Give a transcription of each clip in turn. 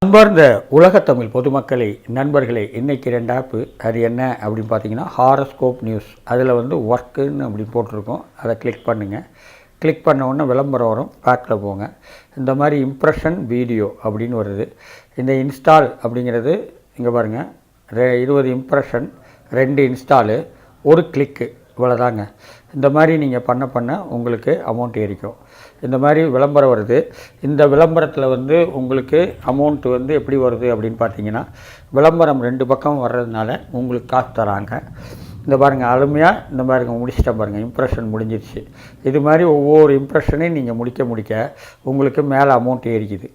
அன்பார்ந்த உலகத்தமிழ் பொதுமக்களே, நண்பர்களே, இன்றைக்கி 2 ஆப்பு. அது என்ன அப்படின்னு பார்த்தீங்கன்னா, ஹாரோஸ்கோப் நியூஸ். அதில் ஒர்க்குன்னு அப்படி போட்டிருக்கோம். அதை கிளிக் பண்ணுங்கள். கிளிக் பண்ண உடனே விளம்பரம் வரும். பேக்கில் போங்க. இந்த மாதிரி இம்ப்ரெஷன் வீடியோ அப்படின்னு வருது. இந்த இன்ஸ்டால் அப்படிங்கிறது இங்கே பாருங்கள், 20 இம்ப்ரெஷன், 2 இன்ஸ்டாலு, 1 கிளிக்கு, இவ்வளோதாங்க. இந்த மாதிரி நீங்கள் பண்ண உங்களுக்கு அமௌண்ட் ஏறிக்கும். இந்த மாதிரி விளம்பரம் வருது. இந்த விளம்பரத்தில் உங்களுக்கு அமௌண்ட் எப்படி வருது அப்படின்னு பார்த்தீங்கன்னா, விளம்பரம் 2 பக்கம் வர்றதுனால உங்களுக்கு காசு தராங்க. இந்த பாருங்கள், அருமையாக இந்த பாருங்க முடிச்சிட்டேன் பாருங்கள். இம்ப்ரெஷன் முடிஞ்சிருச்சு. இது மாதிரி ஒவ்வொரு இம்ப்ரெஷனையும் நீங்கள் முடிக்க உங்களுக்கு மேலே அமௌண்ட் ஏறிக்குது.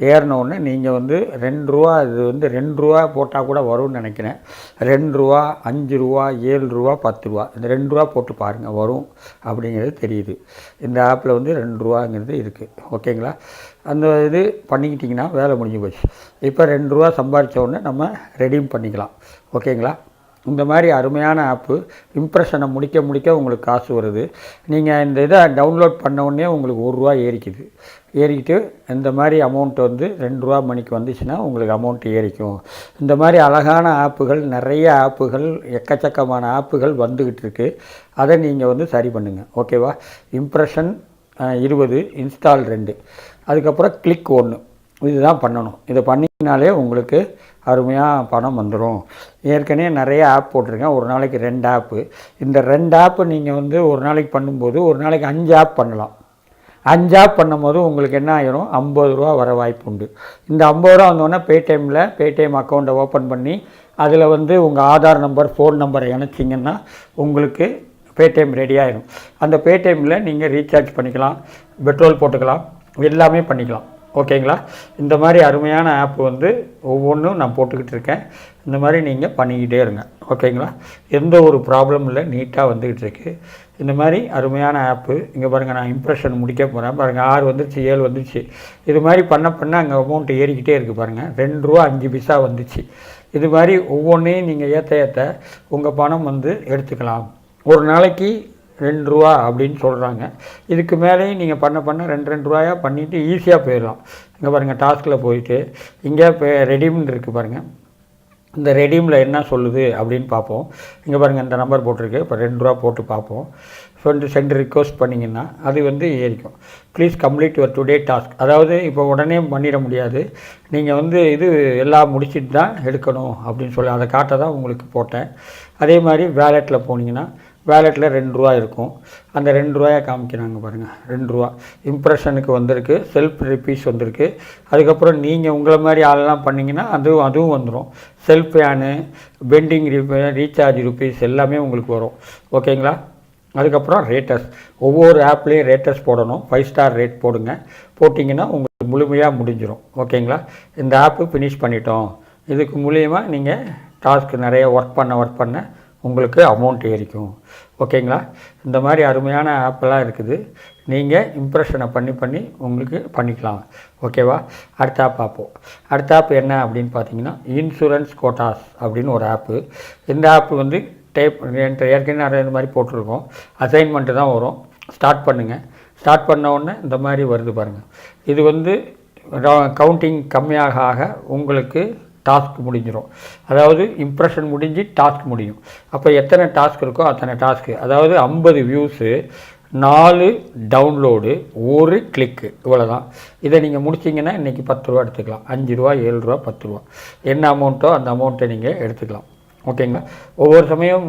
ஏறினோடனே நீங்கள் ₹2, இது ₹2 போட்டால் கூட வரும்னு நினைக்கிறேன். ₹2, ₹5, ₹7, ₹10, இந்த ₹2 போட்டு பாருங்கள், வரும் அப்படிங்கிறது தெரியுது. இந்த ஆப்பில் ₹2ங்கிறது இருக்குது. ஓகேங்களா? அந்த இது பண்ணிக்கிட்டிங்கன்னா வேலை முடிஞ்சு போச்சு. இப்போ ₹2 சம்பாதிச்ச உடனே நம்ம ரெடீம் பண்ணிக்கலாம். ஓகேங்களா? இந்த மாதிரி அருமையான ஆப்பு. இம்ப்ரெஷனை முடிக்க உங்களுக்கு காசு வருது. நீங்கள் இந்த இதை டவுன்லோட் பண்ண உடனே உங்களுக்கு ₹1 ஏறிக்கிட்டு இந்த மாதிரி அமௌண்ட் ₹2 மணிக்கு வந்துச்சுன்னா உங்களுக்கு அமௌண்ட் ஏறிக்கும். இந்த மாதிரி அழகான ஆப்புகள், நிறைய ஆப்புகள், எக்கச்சக்கமான ஆப்புகள் வந்துக்கிட்டு இருக்குது. அதை நீங்கள் சரி பண்ணுங்கள். ஓகேவா? இம்ப்ரெஷன் 20, இன்ஸ்டால் 2, அதுக்கப்புறம் கிளிக் 1, இதுதான் பண்ணணும். இதை பண்ணிங்கனாலே உங்களுக்கு அருமையாக பணம் வந்துடும். ஏற்கனவே நிறைய ஆப் போட்டிருக்கேன். ஒரு நாளைக்கு 2 ஆப்பு. இந்த 2 ஆப்பு நீங்கள் ஒரு நாளைக்கு பண்ணும்போது ஒரு நாளைக்கு 5 ஆப் பண்ணலாம். 5 ஆப் பண்ணும்போது உங்களுக்கு என்ன ஆகிரும்? ₹50 வர வாய்ப்பு உண்டு. இந்த ₹50 வந்தோடனே பேடிஎம் அக்கௌண்ட்டை ஓப்பன் பண்ணி அதில் உங்கள் ஆதார் நம்பர், ஃபோன் நம்பரை இணைச்சிங்கன்னா உங்களுக்கு பேடிஎம் ரெடி ஆகிடும். அந்த பேடிஎம்மில் நீங்கள் ரீசார்ஜ் பண்ணிக்கலாம், பெட்ரோல் போட்டுக்கலாம், எல்லாமே பண்ணிக்கலாம். ஓகேங்களா? இந்த மாதிரி அருமையான ஆப் ஒவ்வொன்றும் நான் போட்டுக்கிட்டு இருக்கேன். இந்த மாதிரி நீங்கள் பண்ணிக்கிட்டே இருங்க. ஓகேங்களா? எந்த ஒரு ப்ராப்ளம் இல்லை, நீட்டாக வந்துக்கிட்டு இருக்குது. இந்த மாதிரி அருமையான ஆப்பு. இங்கே பாருங்கள், நான் இம்ப்ரெஷன் முடிக்க போகிறேன். பாருங்கள், 6 வந்துருச்சு, 7 வந்துருச்சு. இது மாதிரி பண்ண அங்கே அமௌண்ட் ஏறிக்கிட்டே இருக்குது. பாருங்கள், ₹2.05 வந்துச்சு. இது மாதிரி ஒவ்வொன்றையும் நீங்கள் ஏற்ற உங்கள் பணம் எடுத்துக்கலாம். ஒரு நாளைக்கு ₹2 அப்படின்னு சொல்கிறாங்க. இதுக்கு மேலேயும் நீங்கள் பண்ண ₹2 பண்ணிவிட்டு ஈஸியாக போயிடலாம். இங்கே பாருங்கள், டாஸ்கில் போயிட்டு இங்கே இப்போ ரெடீம்னு இருக்குது பாருங்கள். இந்த ரெடீமில் என்ன சொல்லுது அப்படின்னு பார்ப்போம். இங்கே பாருங்கள், இந்த நம்பர் போட்டிருக்கு. இப்போ ₹2 போட்டு பார்ப்போம். சென்ட் ரிக்வஸ்ட் பண்ணிங்கன்னா அது ஏறிக்கும். Please complete your today task. அதாவது இப்போ உடனே பண்ணிட முடியாது. நீங்கள் இது எல்லாம் முடிச்சுட்டு தான் எடுக்கணும் அப்படின்னு சொல்லி அதை காட்ட தான் உங்களுக்கு போட்டேன். அதே மாதிரி வேலெட்டில் போனீங்கன்னா வேலெட்டில் ₹2 இருக்கும். அந்த ₹2 காமிக்கிறாங்க பாருங்கள். ₹2 இம்ப்ரெஷனுக்கு வந்திருக்கு. செல்ஃப் ரிப்பீஸ் வந்திருக்கு. அதுக்கப்புறம் நீங்கள் உங்களை மாதிரி ஆளெல்லாம் பண்ணிங்கன்னா அதுவும் வந்துடும். Self fan, pending recharge rupees எல்லாமே உங்களுக்கு வரும். ஓகேங்களா? அதுக்கப்புறம் ரேட்டர்ஸ். ஒவ்வொரு ஆப்லேயும் ரேட்டர்ஸ் போடணும். 5 ஸ்டார் ரேட் போடுங்க. போட்டிங்கன்னா உங்களுக்கு முழுமையாக முடிஞ்சிடும். ஓகேங்களா? இந்த ஆப்பு ஃபினிஷ் பண்ணிட்டோம். இதுக்கு மூலியமாக நீங்கள் டாஸ்க்கு நிறைய ஒர்க் பண்ண உங்களுக்கு அமௌண்ட் ஏறிக்கும். ஓகேங்களா? இந்த மாதிரி அருமையான ஆப்பெல்லாம் இருக்குது. நீங்கள் இம்ப்ரெஷனை பண்ணி உங்களுக்கு பண்ணிக்கலாம். ஓகேவா? அடுத்த ஆப் பார்ப்போம். அடுத்த ஆப் என்ன அப்படின்னு பார்த்தீங்கன்னா, இன்சூரன்ஸ் கோட்டாஸ் அப்படின்னு ஒரு ஆப்பு. இந்த ஆப்பு ஏற்கனவே நிறைய இந்த மாதிரி போட்டிருக்கோம். அசைன்மெண்ட்டு தான் வரும். ஸ்டார்ட் பண்ணுங்கள். ஸ்டார்ட் பண்ண உடனே இந்த மாதிரி வருது பாருங்கள். இது கவுண்டிங் கம்மியாக உங்களுக்கு டாஸ்க் முடிஞ்சிடும். அதாவது இம்ப்ரெஷன் முடிஞ்சு டாஸ்க் முடியும். அப்போ எத்தனை டாஸ்க் இருக்கோ அத்தனை டாஸ்க்கு. அதாவது 50 வியூஸு, 4 டவுன்லோடு, 1 கிளிக்கு, இவ்வளோ தான். இதை நீங்கள் முடிச்சிங்கன்னா இன்றைக்கி ₹10 எடுத்துக்கலாம். ₹5, ₹7, ₹10 என்ன அமௌண்ட்டோ அந்த அமௌண்ட்டை நீங்கள் எடுத்துக்கலாம். ஓகேங்களா? ஒவ்வொரு சமயம்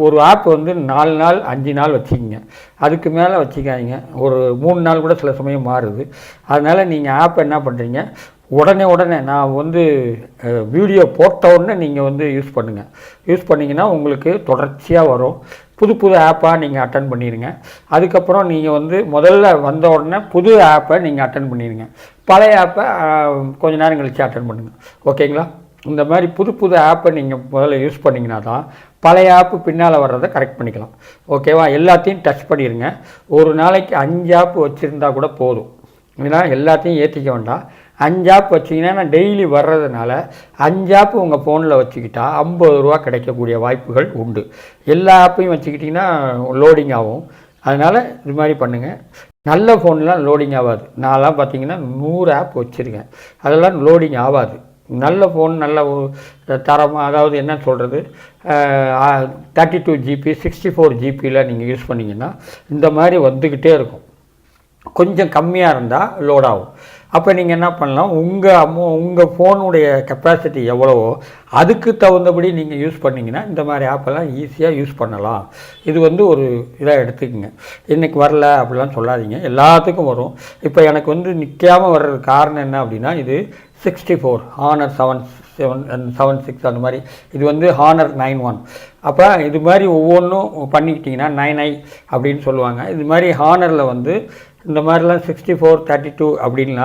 ஒரு ஆப் 4 நாள் 5 நாள் வச்சுக்கிங்க. அதுக்கு மேலே வச்சுக்காதீங்க. ஒரு 3 நாள் கூட சில சமயம் மாறுது. அதனால் நீங்கள் ஆப் என்ன பண்ணுறீங்க, உடனே நான் வீடியோ போட்ட உடனே நீங்கள் யூஸ் பண்ணுங்கள். யூஸ் பண்ணிங்கன்னா உங்களுக்கு தொடர்ச்சியாக வரும். புது ஆப்பாக நீங்கள் அட்டன் பண்ணிடுங்க. அதுக்கப்புறம் நீங்கள் முதல்ல வந்த உடனே புது ஆப்பை நீங்கள் அட்டன் பண்ணிடுங்க. பழைய ஆப்பை கொஞ்சம் நேரம் கழித்து அட்டன் பண்ணுங்கள். ஓகேங்களா? இந்த மாதிரி புது ஆப்பை நீங்கள் முதல்ல யூஸ் பண்ணிங்கன்னா தான் பழைய ஆப்பு பின்னால் வர்றதை கரெக்ட் பண்ணிக்கலாம். ஓகேவா? எல்லாத்தையும் டச் பண்ணிடுங்க. ஒரு நாளைக்கு 5 ஆப்பு வச்சுருந்தா கூட போதும். ஏன்னா எல்லாத்தையும் ஏற்றிக்க வேண்டாம். 5 ஆப் வச்சிங்கன்னா டெய்லி வர்றதுனால 5 ஆப் உங்கள் ஃபோனில் வச்சுக்கிட்டா ₹50 கிடைக்கக்கூடிய வாய்ப்புகள் உண்டு. எல்லா ஆப்பையும் வச்சுக்கிட்டிங்கன்னா லோடிங் ஆகும். அதனால் இது மாதிரி பண்ணுங்கள். நல்ல ஃபோன்லாம் லோடிங் ஆகாது. நான்லாம் பார்த்தீங்கன்னா 100 ஆப் வச்சுருக்கேன், அதெல்லாம் லோடிங் ஆகாது. நல்ல ஃபோன் நல்ல தரமாக, அதாவது என்ன சொல்கிறது, 32 GB 64 ஜிபியில் நீங்கள் யூஸ் பண்ணிங்கன்னா இந்த மாதிரி வந்துக்கிட்டே இருக்கும். கொஞ்சம் கம்மியாக இருந்தால் லோட் ஆகும். அப்போ நீங்கள் என்ன பண்ணலாம், உங்கள் ஃபோனுடைய கெப்பாசிட்டி எவ்வளவோ அதுக்கு தகுந்தபடி நீங்கள் யூஸ் பண்ணிங்கன்னா இந்த மாதிரி ஆப்பெல்லாம் ஈஸியாக யூஸ் பண்ணலாம். இது வந்து ஒரு இதாக எடுத்துக்கோங்க. இன்றைக்கி வரல அப்படிலாம் சொல்லாதீங்க, எல்லாத்துக்கும் வரும். இப்போ எனக்கு வந்து நிற்காமல் வர்றதுக்கு காரணம் என்ன அப்படின்னா, இது 64 ஹானர் 76 அந்த மாதிரி, இது வந்து ஹானர் 91. அப்போ இது மாதிரி ஒவ்வொன்றும் பண்ணிக்கிட்டிங்கன்னா 9i அப்படின்னு சொல்லுவாங்க. இது மாதிரி ஹானரில் வந்து இந்த மாதிரிலாம் 64 32 அப்படின்னா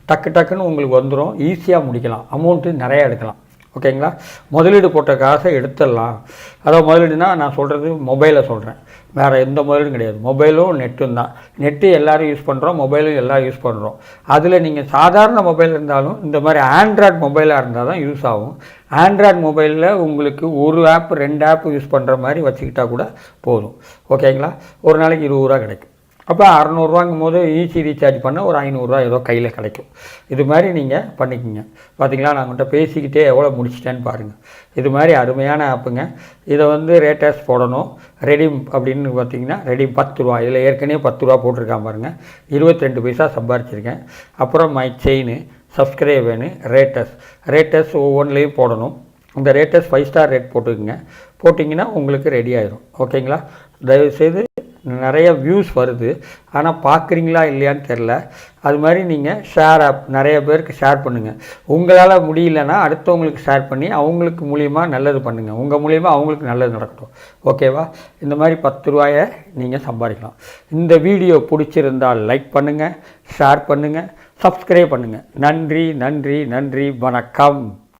டக்குன்னு உங்களுக்கு வந்துடும், ஈஸியாக முடிக்கலாம், அமௌண்ட்டு நிறையா எடுக்கலாம். ஓகேங்களா? முதலீடு போட்ட காசை எடுத்துடலாம். அதாவது முதலீடுனா நான் சொல்கிறது மொபைலை சொல்கிறேன், வேறு எந்த முதலீடும் கிடையாது. மொபைலும் நெட்டும் தான். நெட்டு எல்லோரும் யூஸ் பண்ணுறோம், மொபைலும் எல்லோரும் யூஸ் பண்ணுறோம். அதில் நீங்கள் சாதாரண மொபைல் இருந்தாலும் இந்த மாதிரி ஆண்ட்ராய்டு மொபைலாக இருந்தால் தான் யூஸ் ஆகும். ஆண்ட்ராய்டு மொபைலில் உங்களுக்கு ஒரு ஆப் 2 ஆப் யூஸ் பண்ணுற மாதிரி வச்சுக்கிட்டால் கூட போதும். ஓகேங்களா? ஒரு நாளைக்கு 20 ரூபா கிடைக்கும். அப்போ 600 போது ஈஸி ரீசார்ஜ் பண்ண ஒரு 500 ஏதோ கையில் கிடைக்கும். இது மாதிரி நீங்கள் பண்ணிக்கோங்க. பார்த்தீங்களா, நான் உங்கள்கிட்ட பேசிக்கிட்டே எவ்வளோ முடிச்சிட்டேன்னு பாருங்கள். இது மாதிரி அருமையான ஆப்புங்க. இதை வந்து ரேட்டர்ஸ் போடணும். ரெடீம் அப்படின்னு பார்த்தீங்கன்னா ரெடீம் 10 ரூபா. இதில் ஏற்கனவே 10 ரூபா போட்டிருக்கான் பாருங்கள், 22 பைசா சம்பாரிச்சிருக்கேன். அப்புறம் மை செயின், சப்ஸ்கிரைபனு, ரேட்டர்ஸ் ஒவ்வொன்றிலையும் போடணும். இந்த ரேட்டர்ஸ் 5 ஸ்டார் ரேட் போட்டுக்குங்க. போட்டிங்கன்னா உங்களுக்கு ரெடி ஆயிடும். ஓகேங்களா? தயவுசெய்து நிறைய வியூஸ் வருது, ஆனால் பார்க்குறீங்களா இல்லையான்னு தெரில. அது மாதிரி நீங்கள் ஷேர் ஆப் நிறைய பேருக்கு ஷேர் பண்ணுங்கள். உங்களால் முடியலன்னா அடுத்தவங்களுக்கு ஷேர் பண்ணி அவங்களுக்கு மூலியமாக நல்லது பண்ணுங்கள். உங்கள் மூலியமாக அவங்களுக்கு நல்லது நடக்கட்டும். ஓகேவா? இந்த மாதிரி 10 ரூபாயை நீங்கள் சம்பாதிக்கலாம். இந்த வீடியோ பிடிச்சிருந்தால் லைக் பண்ணுங்கள், ஷேர் பண்ணுங்கள், சப்ஸ்கிரைப் பண்ணுங்கள். நன்றி, வணக்கம்.